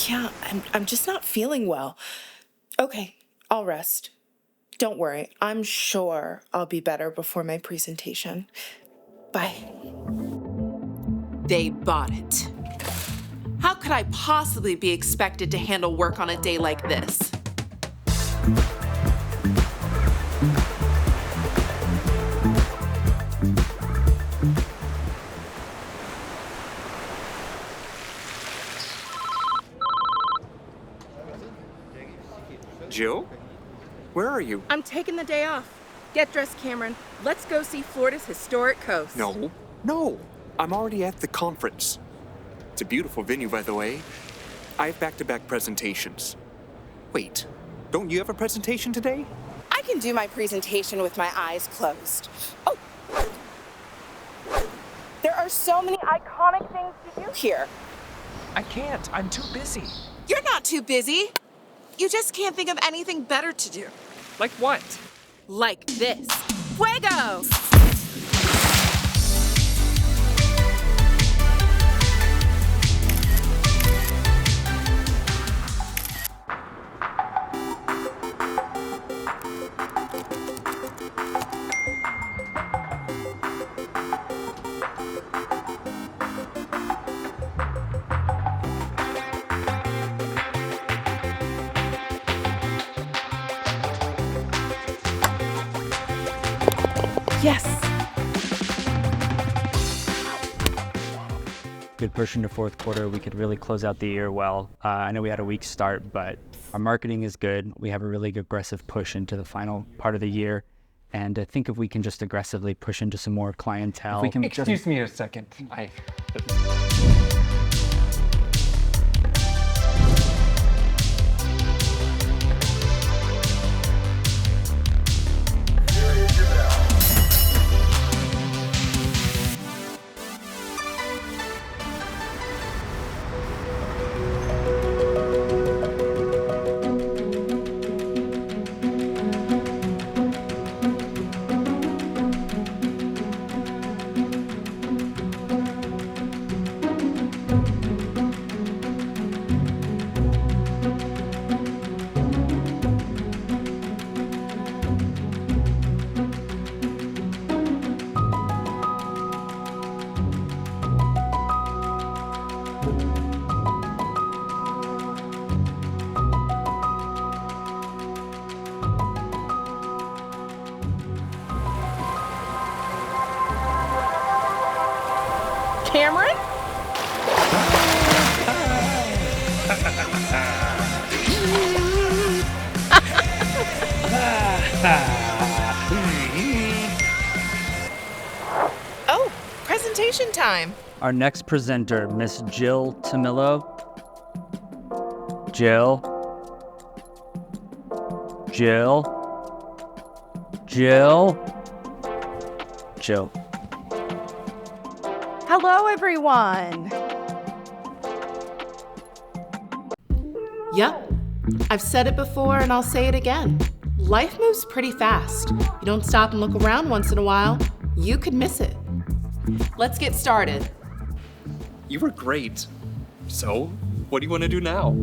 Yeah, I'm just not feeling well. Okay, I'll rest. Don't worry, I'm sure I'll be better before my presentation. Bye. They bought it. How could I possibly be expected to handle work on a day like this? Jill? Where are you? I'm taking the day off. Get dressed, Cameron. Let's go see Florida's historic coast. No. I'm already at the conference. It's a beautiful venue, by the way. I have back-to-back presentations. Wait, don't you have a presentation today? I can do my presentation with my eyes closed. Oh! There are so many iconic things to do here. I can't. I'm too busy. You're not too busy. You just can't think of anything better to do. Like what? Like this. Fuego! Yes! Good push into fourth quarter. We could really close out the year well. I know we had a weak start, but our marketing is good. We have a really aggressive push into the final part of the year. And I think if we can just aggressively push into some more clientele. Excuse me a second. Cameron? Oh, presentation time. Our next presenter, Miss Jill Tamillo. Jill. Hello, everyone. Yep. I've said it before and I'll say it again. Life moves pretty fast. You don't stop and look around once in a while, you could miss it. Let's get started. You were great. So, what do you want to do now?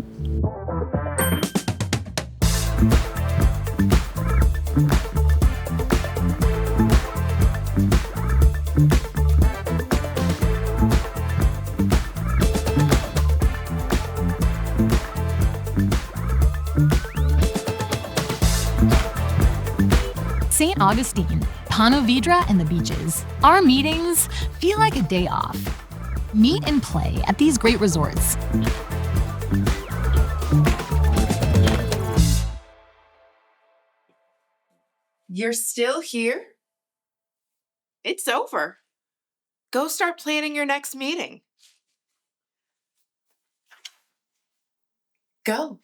St. Augustine, Ponte Vedra, and the beaches. Our meetings feel like a day off. Meet and play at these great resorts. You're still here? It's over. Go start planning your next meeting. Go.